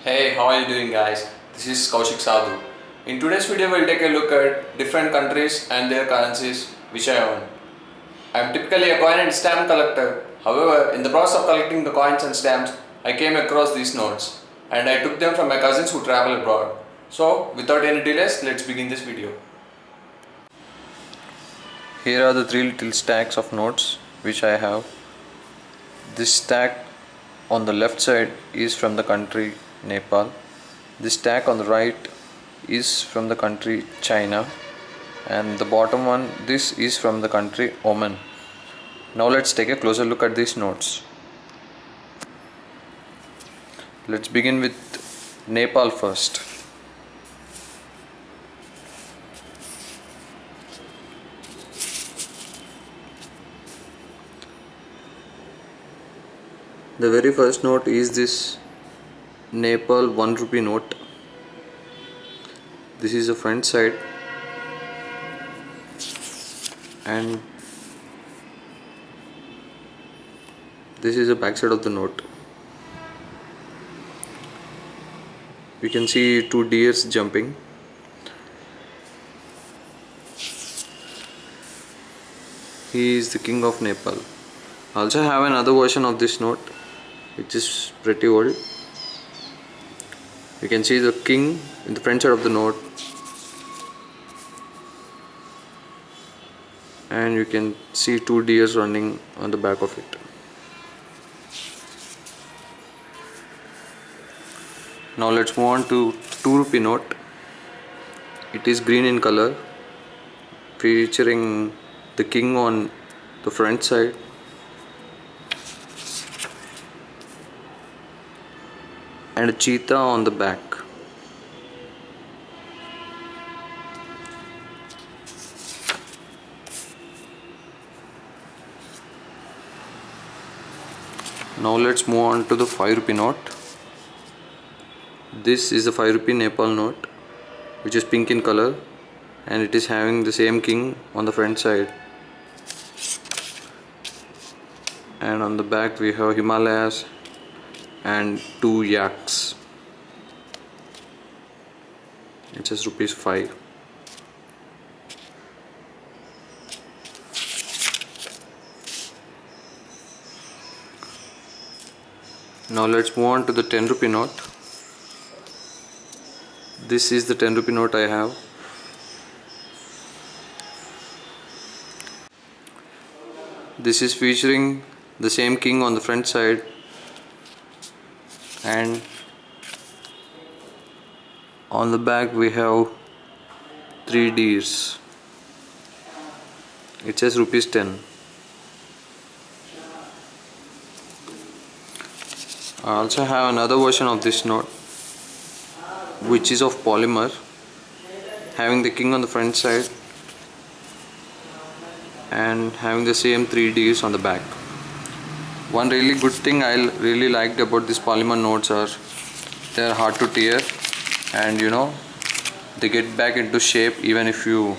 Hey, how are you doing guys? This is Kaushik Sadhu. In today's video we'll take a look at different countries and their currencies which I own. I am typically a coin and stamp collector. However, in the process of collecting the coins and stamps, I came across these notes and I took them from my cousins who travel abroad. So, without any delays, let's begin this video. Here are the three little stacks of notes which I have. This stack on the left side is from the country Nepal. This stack on the right is from the country China, and the bottom one, this is from the country Oman. Now let's take a closer look at these notes. Let's begin with Nepal first. The very first note is this Nepal 1 rupee note. This is the front side and this is the back side of the note. We can see two deers jumping. He is the king of Nepal. I also have another version of this note which is pretty old. You can see the king in the front side of the note, and you can see two deers running on the back of it. Now let's move on to 2 rupee note. It is green in color, featuring the king on the front side and a cheetah on the back. Now let's move on to the 5 rupee note. This is the 5 rupee Nepal note, which is pink in color, and it is having the same king on the front side, and on the back we have Himalayas and two yaks. It says ₹5. Now let's move on to the 10 rupee note. This is the 10 rupee note I have. This is featuring the same king on the front side, and on the back we have 3 deers. It says ₹10. I also have another version of this note which is of polymer, having the king on the front side and having the same 3 deers on the back. One really good thing I really liked about these polymer notes are they are hard to tear, and they get back into shape even if you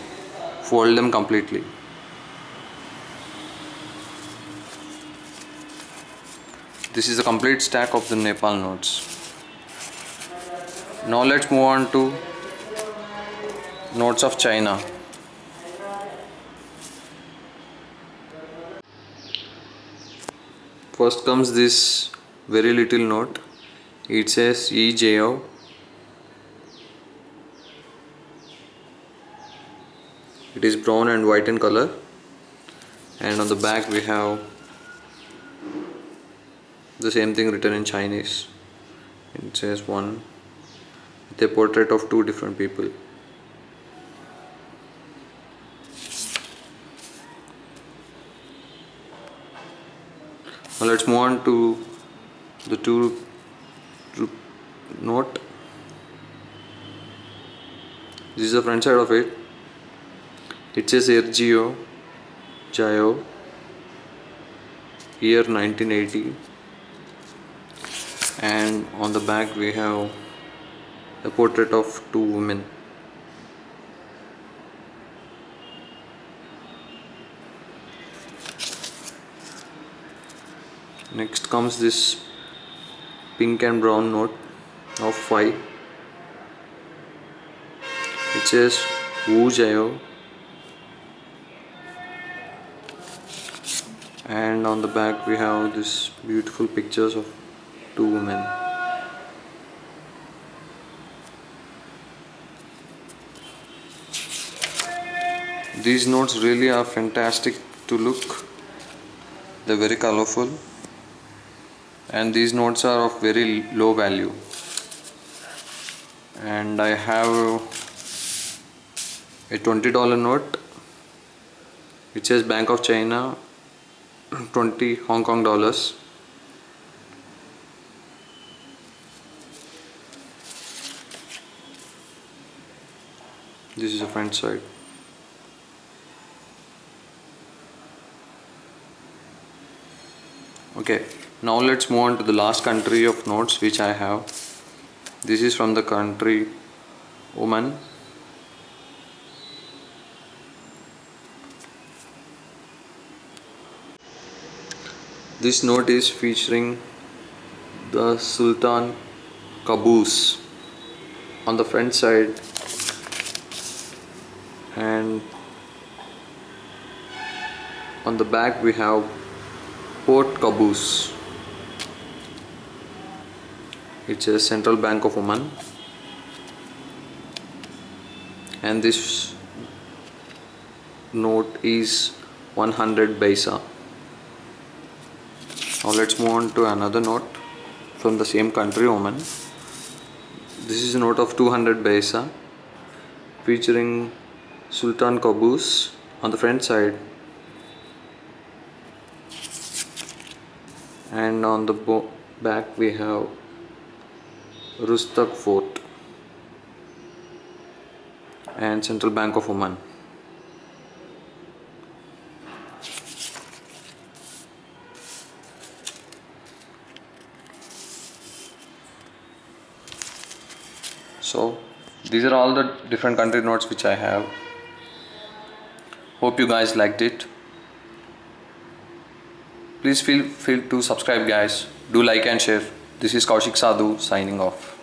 fold them completely. This is a complete stack of the Nepal notes. Now let's move on to notes of China. First comes this very little note. It says Yi Jiao. It is brown and white in color, and on the back we have the same thing written in Chinese. It says 1 with a portrait of 2 different people. Now let's move on to the 2 note. This is the front side of it. It says Ergio Jayo, year 1980, and on the back we have a portrait of 2 women. Next comes this pink and brown note. of 5. It says Wu Jayo, and on the back we have this beautiful pictures of two women. These notes really are fantastic to look. They're very colorful, and these notes are of very low value. And I have a $20 note which says Bank of China, 20 Hong Kong dollars. This is the front side. Okay, now let's move on to the last country of notes which I have. This is from the country Oman. This note is featuring the Sultan Qaboos on the front side, and on the back we have Port Qaboos. It's a Central Bank of Oman, and this note is 100 paisa. Now let's move on to another note from the same country, Oman. This is a note of 200 paisa featuring Sultan Qaboos on the front side, and on the back we have Rustak Fort and Central Bank of Oman. So these are all the different country notes which I have. Hope you guys liked it. Please feel free to subscribe, guys. Do like and share. This is Kaushik Sadhu signing off.